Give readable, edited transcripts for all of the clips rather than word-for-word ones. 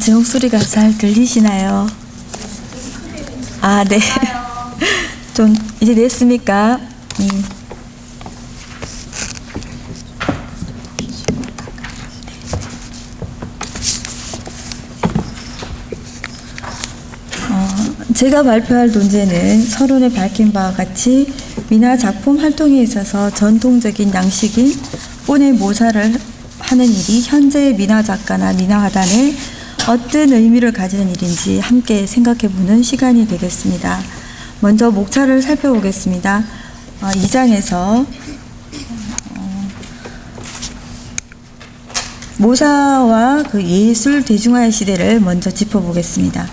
제 목소리가 잘 들리시나요? 네. 좀 이제 됐습니까? 제가 발표할 논제는 서론에 밝힌 바와 같이 미나 작품 활동에 있어서 전통적인 양식인 본의 모사를 하는 일이 현재의 미나 작가나 미나화단에 어떤 의미를 가지는 일인지 함께 생각해보는 시간이 되겠습니다. 먼저 목차를 살펴보겠습니다. 2장에서 모사와 그 예술 대중화의 시대를 먼저 짚어보겠습니다.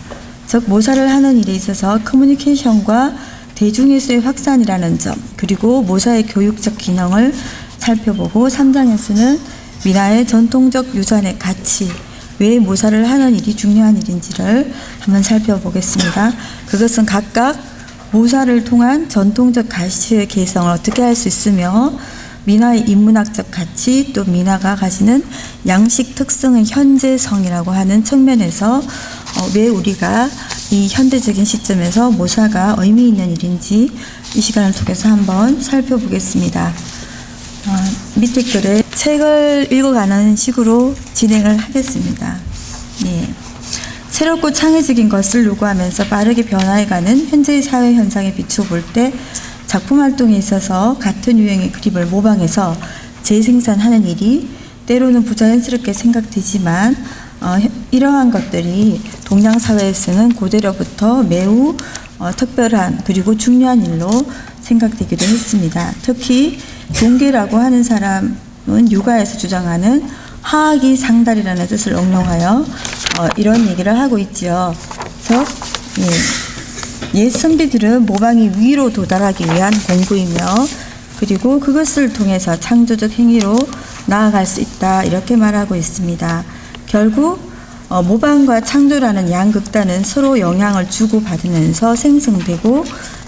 즉 모사를 하는 일에 있어서 커뮤니케이션과 대중예술의 확산이라는 점, 그리고 모사의 교육적 기능을 살펴보고 3장에서는 미나의 전통적 유산의 가치, 왜 모사를 하는 일이 중요한 일인지를 한번 살펴보겠습니다. 그것은 각각 모사를 통한 전통적 가치의 개성을 어떻게 할 수 있으며 미나의 인문학적 가치, 또 미나가 가지는 양식 특성의 현재성이라고 하는 측면에서 왜 우리가 이 현대적인 시점에서 모사가 의미 있는 일인지 이 시간을 통해서 한번 살펴보겠습니다. 밑에 글에 책을 읽어가는 식으로 진행을 하겠습니다. 새롭고 창의적인 것을 요구하면서 빠르게 변화해가는 현재의 사회 현상에 비추어 때 작품 활동에 있어서 같은 유형의 그림을 모방해서 재생산하는 일이 때로는 부자연스럽게 생각되지만 이러한 것들이 동양 사회에서는 고대로부터 매우 특별한 그리고 중요한 일로 생각되기도 했습니다. 특히 동계라고 하는 사람은 육아에서 주장하는 하악이 상달이라는 뜻을 응용하여 이런 얘기를 하고 있죠. 그래서 옛 선비들은 모방이 위로 도달하기 위한 공부이며 그리고 그것을 통해서 창조적 행위로 나아갈 수 있다 이렇게 말하고 있습니다. 결국 모방과 창조라는 양극단은 서로 영향을 주고받으면서 생성되고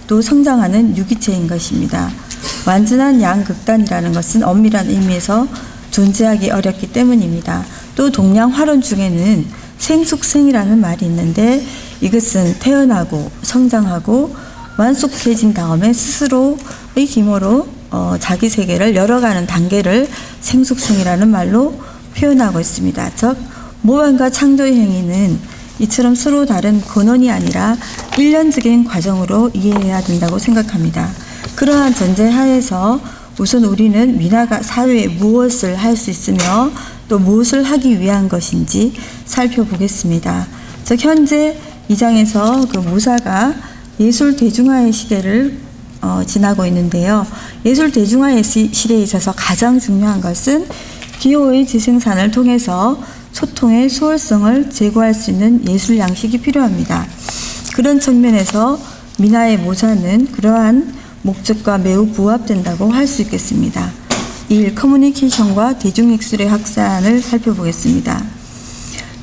또 성장하는 유기체인 것입니다. 완전한 양극단이라는 것은 엄밀한 의미에서 존재하기 어렵기 때문입니다. 또 동양 활언 중에는 생숙생이라는 말이 있는데 이것은 태어나고 성장하고 완숙해진 다음에 스스로의 기모로 자기 세계를 열어가는 단계를 생숙생이라는 말로 표현하고 있습니다. 즉 모방과 창조의 행위는 이처럼 서로 다른 근원이 아니라 일련적인 과정으로 이해해야 된다고 생각합니다. 그러한 전제 하에서 우선 우리는 미나가 사회에 무엇을 할 수 있으며 또 무엇을 하기 위한 것인지 살펴보겠습니다. 즉 현재 2장에서 그 모사가 예술 대중화의 시대를 지나고 있는데요. 예술 대중화의 시대에 있어서 가장 중요한 것은 기호의 재생산을 통해서 소통의 수월성을 제고할 수 있는 예술 양식이 필요합니다. 그런 측면에서 미나의 모사는 그러한 목적과 매우 부합된다고 할 수 있겠습니다. 1. 커뮤니케이션과 대중예술의 확산을 살펴보겠습니다.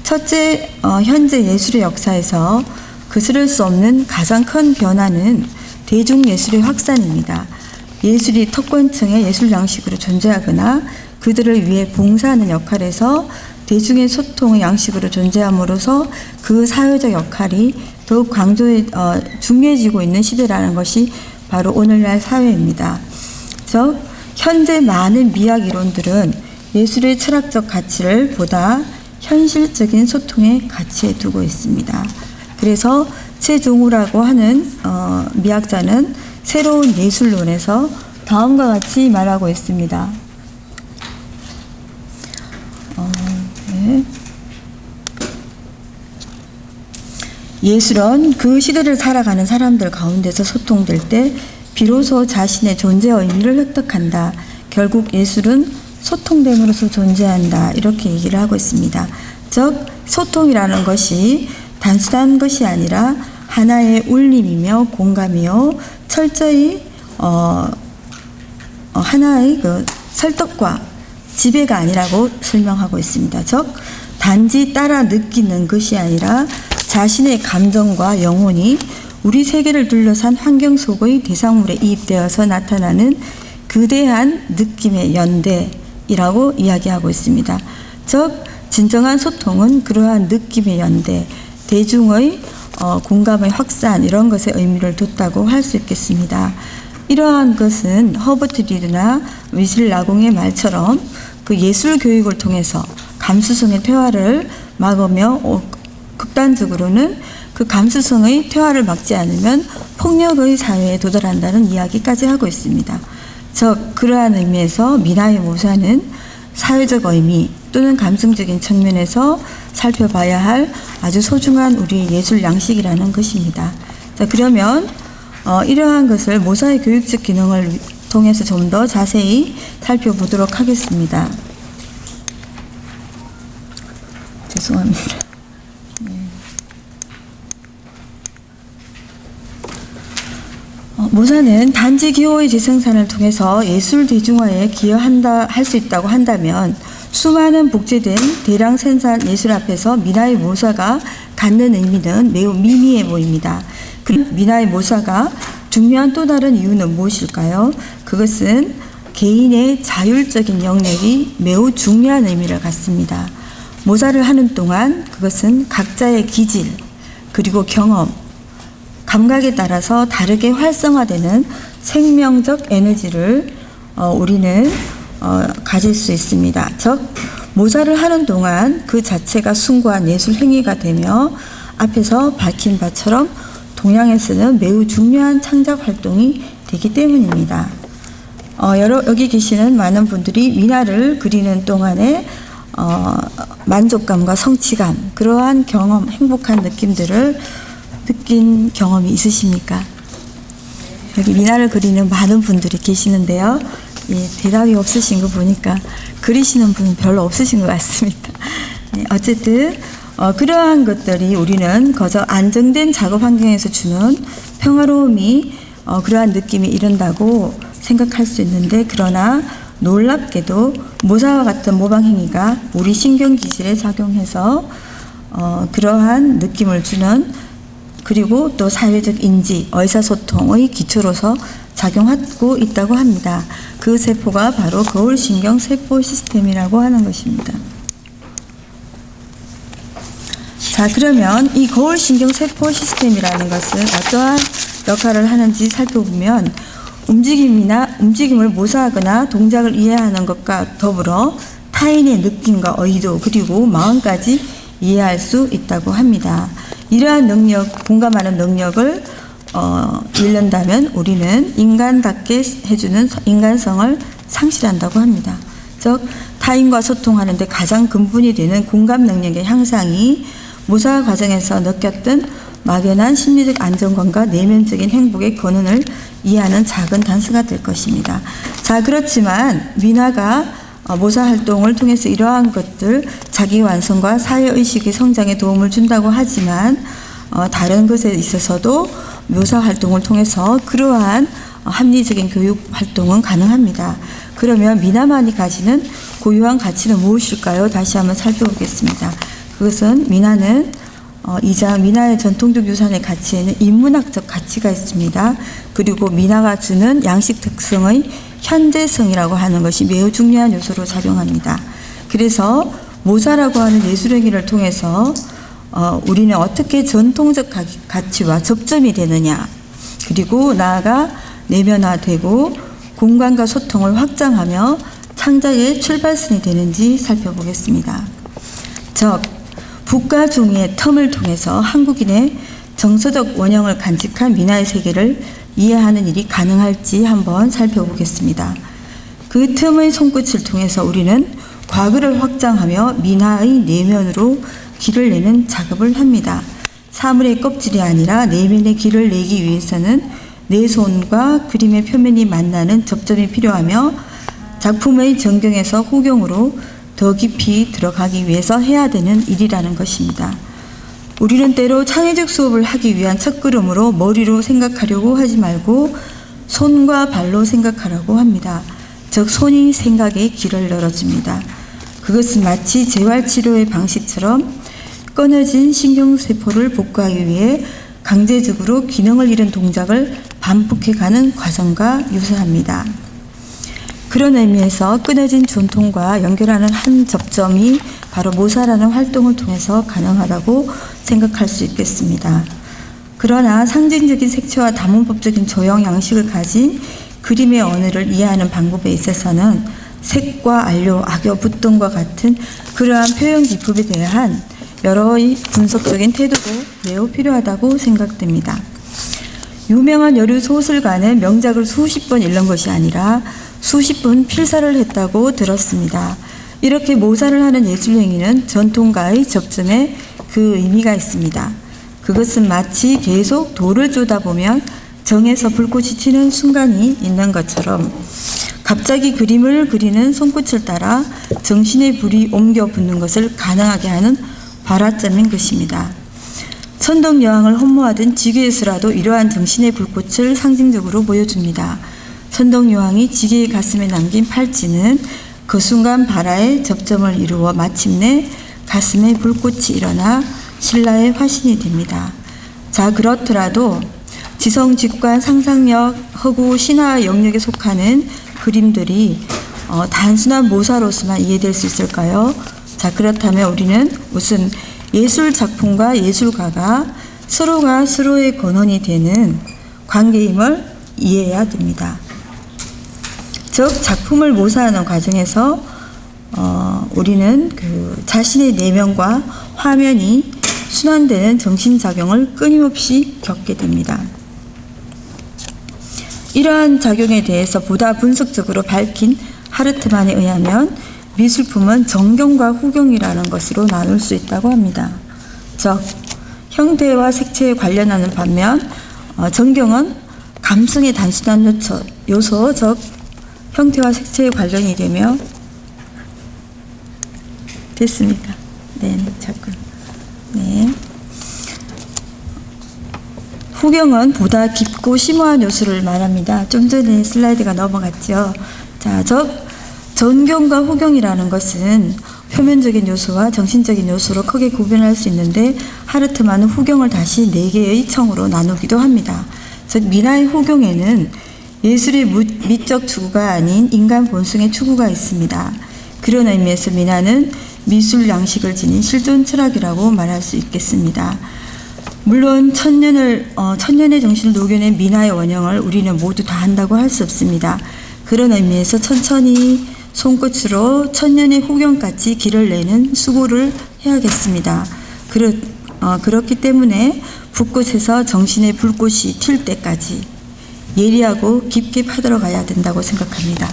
첫째, 현재 예술의 역사에서 거스를 수 없는 가장 큰 변화는 대중예술의 확산입니다. 예술이 특권층의 예술 양식으로 존재하거나 그들을 위해 봉사하는 역할에서 대중의 소통의 양식으로 존재함으로써 그 사회적 역할이 더욱 중요해지고 있는 시대라는 것이 바로 오늘날 사회입니다. 즉 현재 많은 미학 이론들은 예술의 철학적 가치를 보다 현실적인 소통의 가치에 두고 있습니다. 그래서 최종우라고 하는 미학자는 새로운 예술론에서 다음과 같이 말하고 있습니다. 예술은 그 시대를 살아가는 사람들 가운데서 소통될 때 비로소 자신의 존재 의미를 획득한다. 결국 예술은 소통됨으로써 존재한다. 이렇게 얘기를 하고 있습니다. 즉 소통이라는 것이 단순한 것이 아니라 하나의 울림이며 공감이요 철저히 하나의 그 설득과 지배가 아니라고 설명하고 있습니다. 즉 단지 따라 느끼는 것이 아니라 자신의 감정과 영혼이 우리 세계를 둘러싼 환경 속의 대상물에 이입되어서 나타나는 그대한 느낌의 연대이라고 이야기하고 있습니다. 즉 진정한 소통은 그러한 느낌의 연대, 대중의 공감의 확산 이런 것에 의미를 뒀다고 할 수 있겠습니다. 이러한 것은 허버트 리드나 위즐 라공의 말처럼 그 예술 교육을 통해서 감수성의 퇴화를 막으며 극단적으로는 그 감수성의 퇴화를 막지 않으면 폭력의 사회에 도달한다는 이야기까지 하고 있습니다. 즉 그러한 의미에서 미나의 모사는 사회적 의미 또는 감성적인 측면에서 살펴봐야 할 아주 소중한 우리의 예술 양식이라는 것입니다. 자, 그러면 이러한 것을 모사의 교육적 기능을 통해서 좀 더 자세히 살펴보도록 하겠습니다. 죄송합니다. 모사는 단지 기호의 재생산을 통해서 예술 대중화에 할 수 있다고 한다면 수많은 복제된 대량 생산 예술 앞에서 미나의 모사가 갖는 의미는 매우 미미해 보입니다. 미나의 모사가 중요한 또 다른 이유는 무엇일까요? 그것은 개인의 자율적인 영역이 매우 중요한 의미를 갖습니다. 모사를 하는 동안 그것은 각자의 기질 그리고 경험, 감각에 따라서 다르게 활성화되는 생명적 에너지를 우리는 가질 수 있습니다. 즉 모사를 하는 동안 그 자체가 숭고한 예술 행위가 되며 앞에서 밝힌 바처럼 동양에서는 매우 중요한 창작 활동이 되기 때문입니다. 여기 계시는 많은 분들이 미나를 그리는 동안에 만족감과 성취감, 그러한 경험, 행복한 느낌들을 느낀 경험이 있으십니까? 여기 미나를 그리는 많은 분들이 계시는데요. 예, 대답이 없으신 거 보니까 그리시는 분은 별로 없으신 것 같습니다. 예, 어쨌든 그러한 것들이 우리는 거저 안정된 작업 환경에서 주는 평화로움이 그러한 느낌이 이른다고 생각할 수 있는데, 그러나 놀랍게도 모사와 같은 모방 행위가 우리 신경기질에 작용해서 그러한 느낌을 주는, 그리고 또 사회적 인지, 의사소통의 기초로서 작용하고 있다고 합니다. 그 세포가 바로 거울신경 세포 시스템이라고 하는 것입니다. 자, 그러면 이 거울신경 세포 시스템이라는 것은 어떠한 역할을 하는지 살펴보면 움직임을 모사하거나 동작을 이해하는 것과 더불어 타인의 느낌과 의도 그리고 마음까지 이해할 수 있다고 합니다. 이러한 능력, 공감하는 능력을 잃는다면 우리는 인간답게 해주는 인간성을 상실한다고 합니다. 즉 타인과 소통하는 데 가장 근본이 되는 공감 능력의 향상이 모사 과정에서 느꼈던 막연한 심리적 안정감과 내면적인 행복의 근원을 이해하는 작은 단서가 될 것입니다. 자, 그렇지만 미나가 모사 활동을 통해서 이러한 것들, 자기 완성과 사회의식의 성장에 도움을 준다고 하지만 다른 것에 있어서도 묘사 활동을 통해서 그러한 합리적인 교육 활동은 가능합니다. 그러면 미나만이 가지는 고유한 가치는 무엇일까요? 다시 한번 살펴보겠습니다. 그것은 미나는 미나의 전통적 유산의 가치에는 인문학적 가치가 있습니다. 그리고 미나가 주는 양식 특성의 현재성이라고 하는 것이 매우 중요한 요소로 작용합니다. 그래서 모사라고 하는 예술행위를 통해서 우리는 어떻게 전통적 가치와 접점이 되느냐, 그리고 나아가 내면화되고 공간과 소통을 확장하며 창작의 출발선이 되는지 살펴보겠습니다. 즉 북과 중의 텀을 통해서 한국인의 정서적 원형을 간직한 미나의 세계를 이해하는 일이 가능할지 한번 살펴보겠습니다. 그 틈의 손끝을 통해서 우리는 과거를 확장하며 미나의 내면으로 길을 내는 작업을 합니다. 사물의 껍질이 아니라 내면의 길을 내기 위해서는 내 손과 그림의 표면이 만나는 접점이 필요하며 작품의 정경에서 후경으로 더 깊이 들어가기 위해서 해야 되는 일이라는 것입니다. 우리는 때로 창의적 수업을 하기 위한 첫걸음으로 머리로 생각하려고 하지 말고 손과 발로 생각하라고 합니다. 즉 손이 생각의 길을 열어줍니다. 그것은 마치 재활치료의 방식처럼 끊어진 신경세포를 복구하기 위해 강제적으로 기능을 잃은 동작을 반복해가는 과정과 유사합니다. 그런 의미에서 끊어진 전통과 연결하는 한 접점이 바로 모사라는 활동을 통해서 가능하다고 생각할 수 있겠습니다. 그러나 상징적인 색채와 다문법적인 조형 양식을 가진 그림의 언어를 이해하는 방법에 있어서는 색과 안료, 악여, 붓등과 같은 그러한 표현 기법에 대한 여러의 분석적인 태도도 매우 필요하다고 생각됩니다. 유명한 여류 소설가는 명작을 수십 번 읽는 것이 아니라 수십 번 필사를 했다고 들었습니다. 이렇게 모사를 하는 예술 행위는 전통과의 접점에 그 의미가 있습니다. 그것은 마치 계속 돌을 쪼다 보면 정에서 불꽃이 튀는 순간이 있는 것처럼 갑자기 그림을 그리는 손끝을 따라 정신의 불이 옮겨 붙는 것을 가능하게 하는 발화점인 것입니다. 천덕여왕을 헌모하던 지게에서라도 이러한 정신의 불꽃을 상징적으로 보여줍니다. 천덕여왕이 지게의 가슴에 남긴 팔찌는 그 순간 발화의 접점을 이루어 마침내 가슴에 불꽃이 일어나 신라의 화신이 됩니다. 자, 그렇더라도 지성, 직관, 상상력, 허구, 신화 영역에 속하는 그림들이 단순한 모사로서만 이해될 수 있을까요? 자, 그렇다면 우리는 우선 예술 작품과 예술가가 서로가 서로의 근원이 되는 관계임을 이해해야 됩니다. 즉, 작품을 모사하는 과정에서 우리는 그 자신의 내면과 화면이 순환되는 정신작용을 끊임없이 겪게 됩니다. 이러한 작용에 대해서 보다 분석적으로 밝힌 하르트만에 의하면 미술품은 정경과 후경이라는 것으로 나눌 수 있다고 합니다. 즉, 형태와 색채에 관련하는 반면 정경은 감성의 단순한 요소, 즉 형태와 색채에 관련이 되며 됐습니까? 네, 잠깐. 네. 후경은 보다 깊고 심오한 요소를 말합니다. 좀 전에 슬라이드가 넘어갔죠. 자, 즉 전경과 후경이라는 것은 표면적인 요소와 정신적인 요소로 크게 구분할 수 있는데 하르트만은 후경을 다시 4개의 층으로 나누기도 합니다. 즉 미나의 후경에는 예술의 미적 추구가 아닌 인간 본성의 추구가 있습니다. 그런 의미에서 미나는 미술 양식을 지닌 실존 철학이라고 말할 수 있겠습니다. 물론 천년의 정신을 녹여낸 미나의 원형을 우리는 모두 다 한다고 할 수 없습니다. 그런 의미에서 천천히 손끝으로 천년의 후경같이 길을 내는 수고를 해야겠습니다. 그렇기 때문에 붓꽃에서 정신의 불꽃이 튈 때까지 예리하고 깊게 파들어 가야 된다고 생각합니다.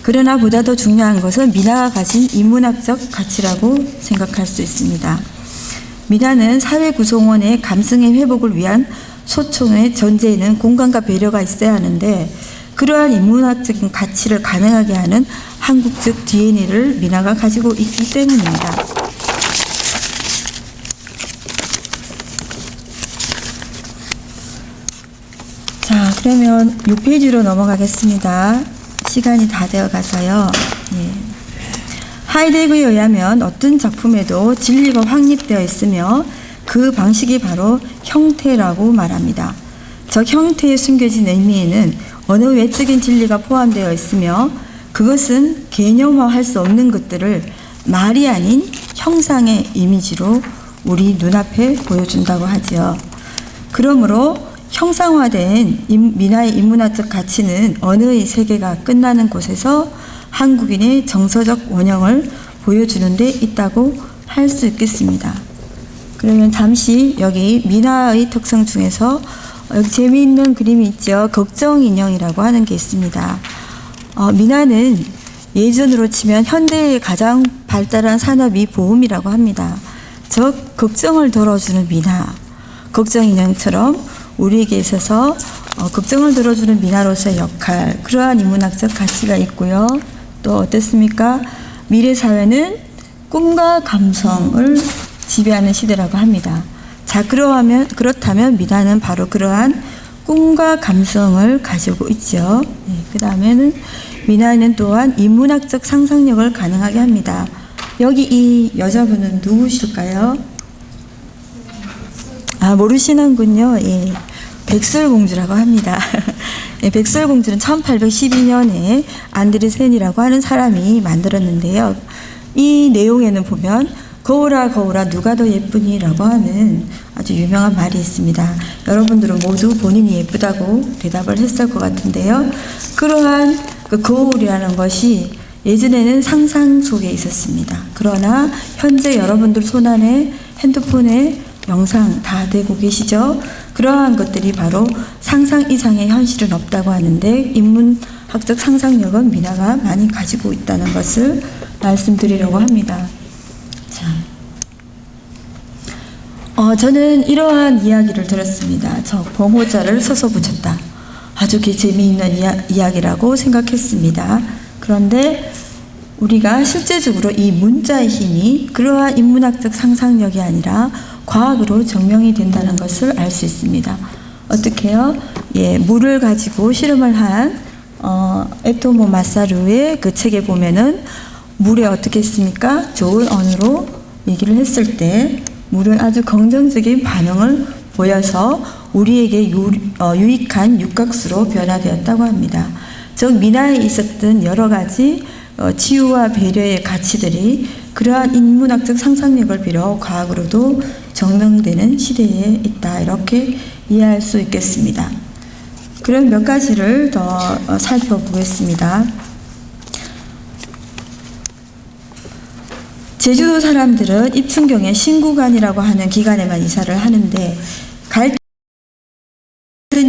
그러나 보다 더 중요한 것은 미나가 가진 인문학적 가치라고 생각할 수 있습니다. 미나는 사회 구성원의 감성의 회복을 위한 소총의 전제에는 공감과 배려가 있어야 하는데 그러한 인문학적인 가치를 가능하게 하는 한국적 DNA를 미나가 가지고 있기 때문입니다. 자, 그러면 6페이지로 넘어가겠습니다. 시간이 다 되어 가서요. 예. 하이데거에 의하면 어떤 작품에도 진리가 확립되어 있으며 그 방식이 바로 형태라고 말합니다. 저 형태에 숨겨진 의미에는 어느 외적인 진리가 포함되어 있으며 그것은 개념화할 수 없는 것들을 말이 아닌 형상의 이미지로 우리 눈앞에 보여준다고 하지요. 그러므로 형상화된 미나의 인문학적 가치는 언어의 세계가 끝나는 곳에서 한국인의 정서적 원형을 보여주는 데 있다고 할 수 있겠습니다. 그러면 잠시 여기 미나의 특성 중에서 여기 재미있는 그림이 있죠. 걱정인형이라고 하는 게 있습니다. 미나는 예전으로 치면 현대의 가장 발달한 산업이 보험이라고 합니다. 즉 걱정을 덜어주는 미나, 걱정인형처럼 우리에게 있어서 걱정을 덜어주는 미나로서의 역할, 그러한 인문학적 가치가 있고요. 또 어떻습니까? 미래 사회는 꿈과 감성을 지배하는 시대라고 합니다. 자, 그렇다면 미나는 바로 그러한 꿈과 감성을 가지고 있죠. 네, 그 다음에는 미나는 또한 인문학적 상상력을 가능하게 합니다. 여기 이 여자분은 누구실까요? 아, 모르시는군요. 예. 백설공주라고 합니다. 네, 백설공주는 1812년에 안드레 센이라고 하는 사람이 만들었는데요. 이 내용에는 보면 거울아 거울아 누가 더 예쁘니라고 하는 아주 유명한 말이 있습니다. 여러분들은 모두 본인이 예쁘다고 대답을 했을 것 같은데요. 그러한 그 거울이라는 것이 예전에는 상상 속에 있었습니다. 그러나 현재 여러분들 손안에 핸드폰에 영상 다 되고 계시죠? 그러한 것들이 바로 상상 이상의 현실은 없다고 하는데 인문학적 상상력은 미나가 많이 가지고 있다는 것을 말씀드리려고 합니다. 자, 저는 이러한 이야기를 들었습니다. 저 봉호자를 서서 붙였다. 아주 재미있는 이야기라고 생각했습니다. 그런데 우리가 실제적으로 이 문자의 힘이 그러한 인문학적 상상력이 아니라 과학으로 증명이 된다는 것을 알 수 있습니다. 어떻게요? 예, 물을 가지고 실험을 한 에토모 마사루의 그 책에 보면은 물에 어떻게 했습니까? 좋은 언어로 얘기를 했을 때 물은 아주 긍정적인 반응을 보여서 우리에게 유익한 육각수로 변화되었다고 합니다. 즉 미나에 있었던 여러 가지 치유와 배려의 가치들이 그러한 인문학적 상상력을 빌어 과학으로도 증명되는 시대에 있다. 이렇게 이해할 수 있겠습니다. 그럼 몇 가지를 더 살펴보겠습니다. 제주도 사람들은 입춘경에 신구관이라고 하는 기간에만 이사를 하는데 갈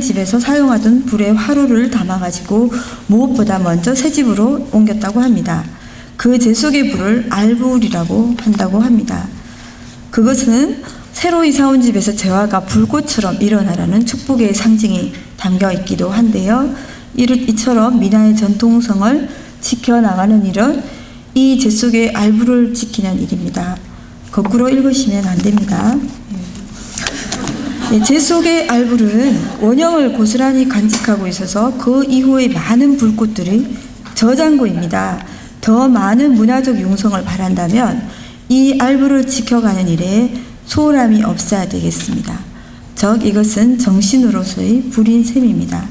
집에서 사용하던 불에 화로를 담아가지고 무엇보다 먼저 새 집으로 옮겼다고 합니다. 그 제속의 불을 알불이라고 한다고 합니다. 그것은 새로 이사온 집에서 재화가 불꽃처럼 일어나라는 축복의 상징이 담겨 있기도 한데요. 이처럼 미나의 전통성을 지켜나가는 일은 이 제속의 알불을 지키는 일입니다. 거꾸로 읽으시면 안 됩니다. 제속의 알불은 원형을 고스란히 간직하고 있어서 그 이후에 많은 불꽃들이 저장고입니다. 더 많은 문화적 융성을 바란다면 이 알불을 지켜가는 일에 소홀함이 없어야 되겠습니다. 즉 이것은 정신으로서의 불인 셈입니다.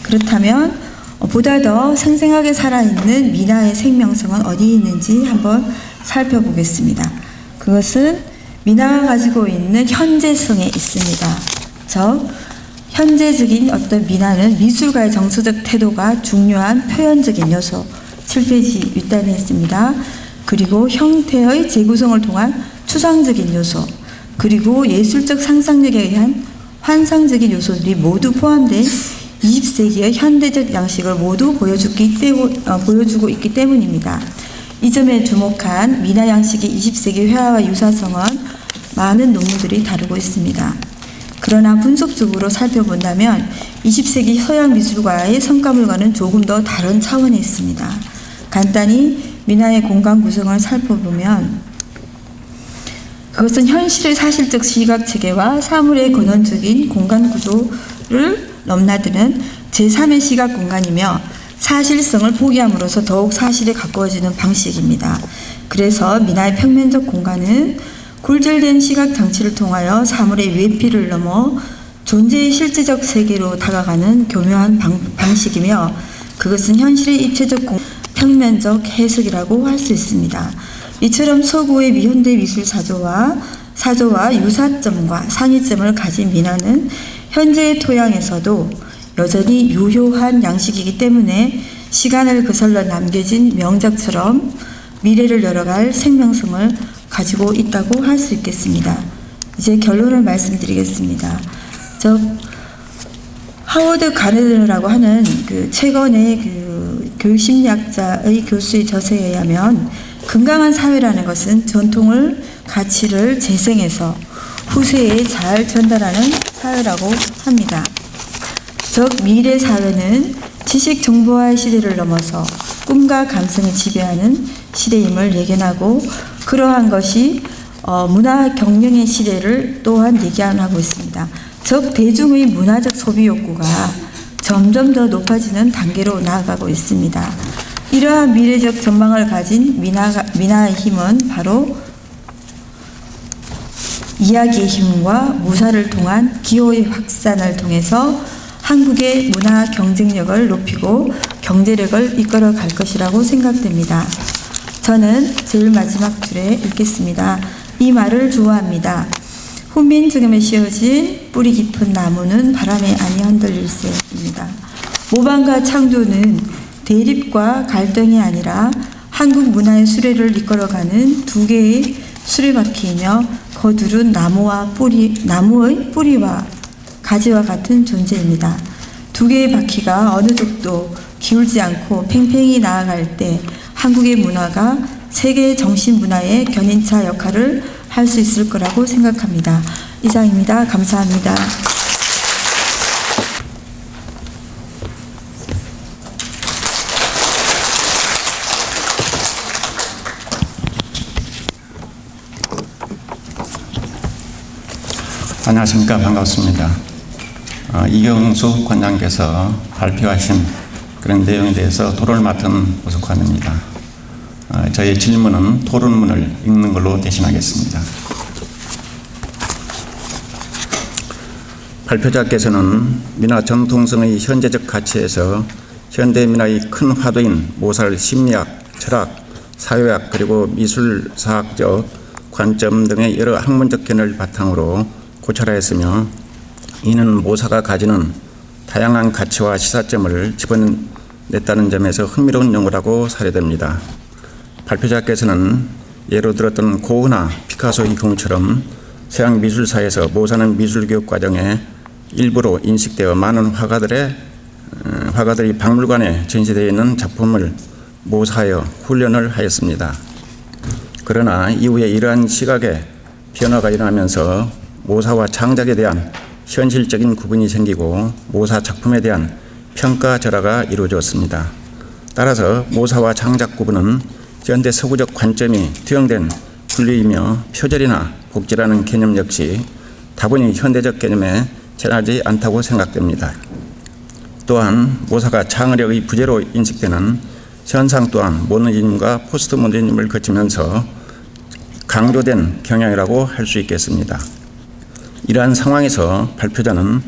그렇다면 보다 더 생생하게 살아있는 미나의 생명성은 어디 있는지 한번 살펴보겠습니다. 그것은 미나가 가지고 있는 현재성에 있습니다. 즉 현재적인 어떤 미나는 미술가의 정서적 태도가 중요한 표현적인 요소 7페이지 윗단에 있습니다. 그리고 형태의 재구성을 통한 추상적인 요소 그리고 예술적 상상력에 의한 환상적인 요소들이 모두 포함된 20세기의 현대적 양식을 모두 보여주고 있기 때문입니다. 이 점에 주목한 미나 양식의 20세기 회화와 유사성은 많은 논문들이 다루고 있습니다. 그러나 분석적으로 살펴본다면 20세기 서양 미술가의 성과물과는 조금 더 다른 차원에 있습니다. 간단히 미나의 공간 구성을 살펴보면 그것은 현실의 사실적 시각 체계와 사물의 근원적인 공간 구조를 넘나드는 제3의 시각 공간이며 사실성을 포기함으로써 더욱 사실에 가까워지는 방식입니다. 그래서 미나의 평면적 공간은 굴절된 시각 장치를 통하여 사물의 외피를 넘어 존재의 실제적 세계로 다가가는 교묘한 방식이며 그것은 현실의 입체적 평면적 해석이라고 할 수 있습니다. 이처럼 서구의 미현대 미술 사조와 유사점과 상이점을 가진 미나는 현재의 토양에서도 여전히 유효한 양식이기 때문에 시간을 거슬러 남겨진 명작처럼 미래를 열어갈 생명성을 가지고 있다고 할 수 있겠습니다. 이제 결론을 말씀드리겠습니다. 하워드 가네드라고 하는 그 최근의 그 교육심리학자의 교수의 저서에 의하면 건강한 사회라는 것은 전통을 가치를 재생해서 후세에 잘 전달하는 사회라고 합니다. 즉 미래 사회는 지식 정보화의 시대를 넘어서 꿈과 감성이 지배하는 시대임을 예견하고 그러한 것이 문화 경영의 시대를 또한 예견하고 있습니다. 즉 대중의 문화적 소비 욕구가 점점 더 높아지는 단계로 나아가고 있습니다. 이러한 미래적 전망을 가진 미나의 힘은 바로 이야기의 힘과 무사를 통한 기호의 확산을 통해서 한국의 문화 경쟁력을 높이고 경제력을 이끌어 갈 것이라고 생각됩니다. 저는 제일 마지막 줄에 읽겠습니다. 이 말을 좋아합니다. 훈민정음에 씌워진 뿌리 깊은 나무는 바람에 아니 흔들릴세입니다. 모방과 창조는 대립과 갈등이 아니라 한국 문화의 수레를 이끌어가는 두 개의 수레바퀴이며 거두른 나무의 뿌리와 가지와 같은 존재입니다. 두 개의 바퀴가 어느 쪽도 기울지 않고 팽팽히 나아갈 때 한국의 문화가 세계의 정신 문화의 견인차 역할을 할 수 있을 거라고 생각합니다. 이상입니다. 감사합니다. 안녕하십니까. 반갑습니다. 이경수 관장께서 발표하신 그런 내용에 대해서 토론을 맡은 오석환입니다. 저의 질문은 토론문을 읽는 걸로 대신하겠습니다. 발표자께서는 민화 정통성의 현재적 가치에서 현대민화의 큰 화두인 모사를 심리학, 철학, 사회학 그리고 미술사학적 관점 등의 여러 학문적 견해를 바탕으로 고찰하였으며 이는 모사가 가지는 다양한 가치와 시사점을 집어냈다는 점에서 흥미로운 연구라고 사료됩니다. 발표자께서는 예로 들었던 고흐나 피카소의 경우처럼 서양 미술사에서 모사는 미술교육 과정에 일부로 인식되어 많은 화가들이 박물관에 전시되어 있는 작품을 모사하여 훈련을 하였습니다. 그러나 이후에 이러한 시각의 변화가 일어나면서 모사와 창작에 대한 현실적인 구분이 생기고 모사 작품에 대한 평가절하가 이루어졌습니다. 따라서 모사와 창작 구분은 현대 서구적 관점이 투영된 분리이며 표절이나 복제라는 개념 역시 다분히 현대적 개념에 전하지 않다고 생각됩니다. 또한 모사가 창의력의 부재로 인식되는 현상 또한 모더니즘과 포스트 모더니즘을 거치면서 강조된 경향이라고 할 수 있겠습니다. 이러한 상황에서 발표자는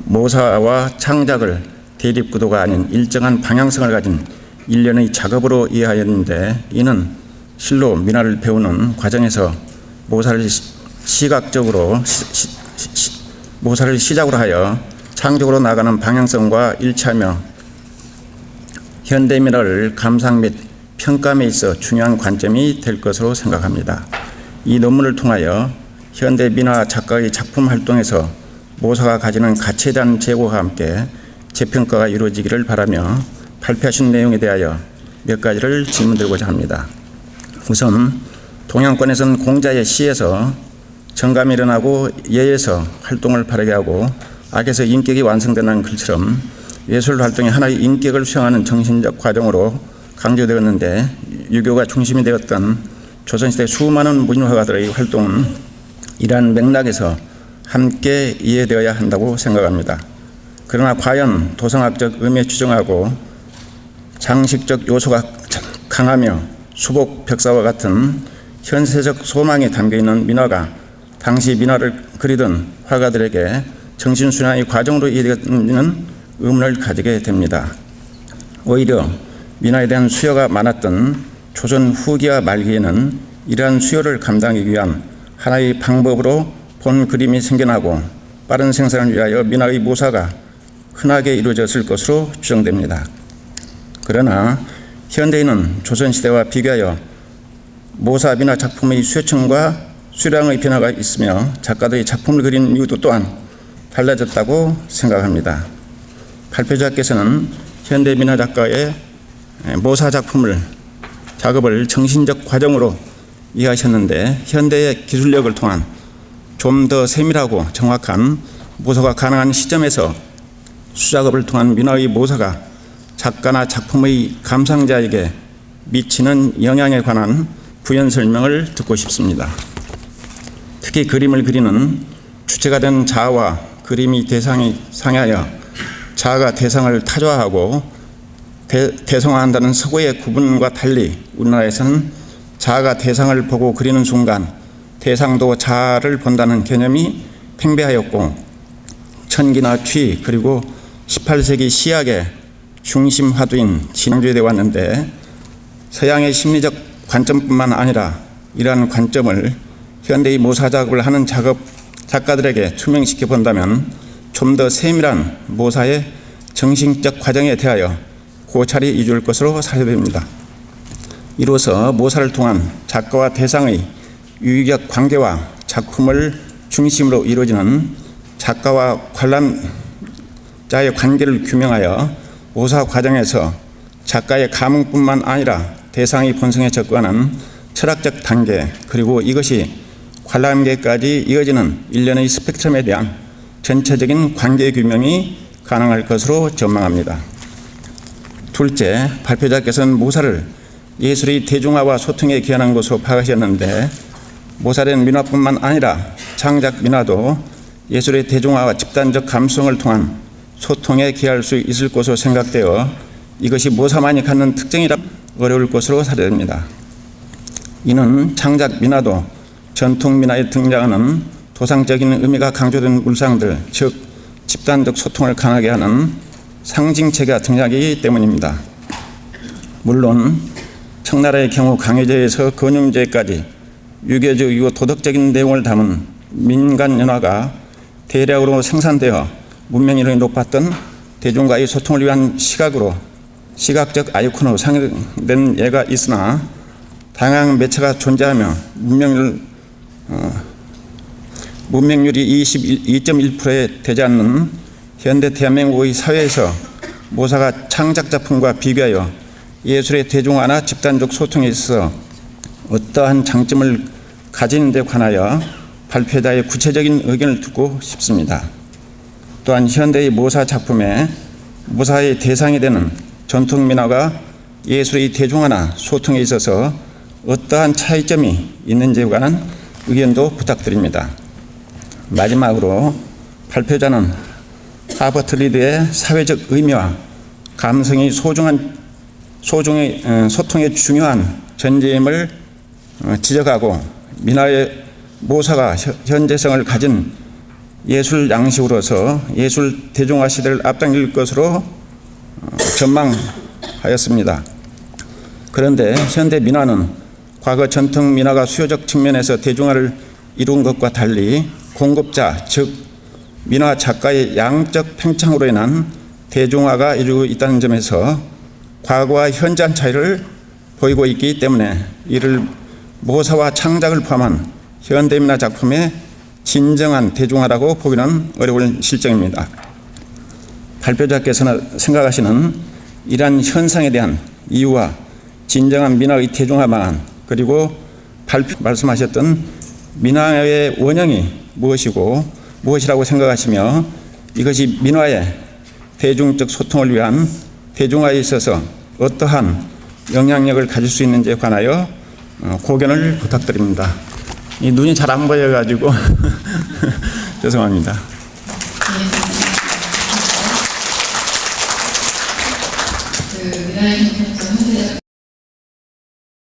모사와 창작을 대립구도가 아닌 일정한 방향성을 가진 일련의 작업으로 이해하였는데 이는 실로 민화를 배우는 과정에서 모사를 시작으로 하여 창작으로 나가는 방향성과 일치하며 현대 민화를 감상 및 평가에 있어 중요한 관점이 될 것으로 생각합니다. 이 논문을 통하여 현대 민화 작가의 작품 활동에서 모사가 가지는 가치에 대한 제고와 함께 재평가가 이루어지기를 바라며 발표하신 내용에 대하여 몇 가지를 질문드리고자 합니다. 우선 동양권에서는 공자의 시에서 정감이 일어나고 예에서 활동을 바르게 하고 악에서 인격이 완성되는 글처럼 예술 활동이 하나의 인격을 수행하는 정신적 과정으로 강조되었는데 유교가 중심이 되었던 조선시대 수많은 문화가들의 활동은 이러한 맥락에서 함께 이해되어야 한다고 생각합니다. 그러나 과연 도성학적 의미에 추정하고 장식적 요소가 강하며 수복 벽사와 같은 현세적 소망이 담겨있는 민화가 당시 민화를 그리던 화가들에게 정신순환의 과정으로 이해되었는지는 의문을 가지게 됩니다. 오히려 민화에 대한 수요가 많았던 조선 후기와 말기에는 이러한 수요를 감당하기 위한 하나의 방법으로 본 그림이 생겨나고 빠른 생산을 위하여 민화의 모사가 흔하게 이루어졌을 것으로 추정됩니다. 그러나 현대인은 조선시대와 비교하여 모사 민화 작품의 수요층과 수량의 변화가 있으며 작가들의 작품을 그리는 이유도 또한 달라졌다고 생각합니다. 발표자께서는 현대 민화 작가의 모사 작업을 정신적 과정으로 이해하셨는데 현대의 기술력을 통한 좀 더 세밀하고 정확한 모사가 가능한 시점에서 수작업을 통한 민화의 모사가 작가나 작품의 감상자에게 미치는 영향에 관한 부연 설명을 듣고 싶습니다. 특히 그림을 그리는 주체가 된 자아와 그림이 대상이 상하여 자아가 대상을 타조화하고 대성화한다는 서구의 구분과 달리 우리나라에서는 자아가 대상을 보고 그리는 순간 대상도 자아를 본다는 개념이 팽배하였고 천기나 취 그리고 18세기 시학의 중심 화두인 진주에 왔는데 서양의 심리적 관점뿐만 아니라 이러한 관점을 현대의 모사 작업을 하는 작가들에게 투명시켜 본다면 좀 더 세밀한 모사의 정신적 과정에 대하여 고찰이 이룰 것으로 사료됩니다. 이로써 모사를 통한 작가와 대상의 유의적 관계와 작품을 중심으로 이루어지는 작가와 관람자의 관계를 규명하여 모사 과정에서 작가의 감흥뿐만 아니라 대상의 본성에 접근하는 철학적 단계, 그리고 이것이 관람객까지 이어지는 일련의 스펙트럼에 대한 전체적인 관계 규명이 가능할 것으로 전망합니다. 둘째, 발표자께서는 모사를 예술의 대중화와 소통에 기여하는 것으로 파악하셨는데, 모사된 민화뿐만 아니라 창작 민화도 예술의 대중화와 집단적 감수성을 통한 소통에 기여할 수 있을 것으로 생각되어 이것이 모사만이 갖는 특징이라 어려울 것으로 사료됩니다. 이는 창작 민화도 전통 민화에 등장하는 도상적인 의미가 강조된 물상들, 즉 집단적 소통을 강하게 하는 상징체가 등장하기 때문입니다. 물론 청나라의 경우 강해제에서 건윤제까지 유교적이고 도덕적인 내용을 담은 민간 연화가 대량으로 생산되어 문명력이 높았던 대중과의 소통을 위한 시각적 아이콘으로 상영된 예가 있으나, 다양한 매체가 존재하며 문명률이 22.1%에 되지 않는 현대 대한민국의 사회에서 모사가 창작 작품과 비교하여 예술의 대중화나 집단적 소통에 있어서 어떠한 장점을 가지는 데 관하여 발표자의 구체적인 의견을 듣고 싶습니다. 또한 현대의 모사 작품에 모사의 대상이 되는 전통 민화가 예술의 대중화나 소통에 있어서 어떠한 차이점이 있는지에 관한 의견도 부탁드립니다. 마지막으로 발표자는 하버트 리드의 사회적 의미와 감성이 소통의 중요한 전제임을 지적하고, 민화의 모사가 현재성을 가진 예술 양식으로서 예술 대중화 시대를 앞당길 것으로 전망하였습니다. 그런데 현대 민화는 과거 전통 민화가 수요적 측면에서 대중화를 이룬 것과 달리 공급자, 즉 민화 작가의 양적 팽창으로 인한 대중화가 이루고 있다는 점에서 과거와 현재한 차이를 보이고 있기 때문에 이를 모사와 창작을 포함한 현대민화 작품의 진정한 대중화라고 보기는 어려울 실정입니다. 발표자께서는 생각하시는 이러한 현상에 대한 이유와 진정한 민화의 대중화 방안, 그리고 말씀하셨던 민화의 원형이 무엇이라고 생각하시며, 이것이 민화의 대중적 소통을 위한 대중화에 있어서 어떠한 영향력을 가질 수 있는지에 관하여 고견을 부탁드립니다. 이 눈이 잘 안 보여가지고 죄송합니다. 민화의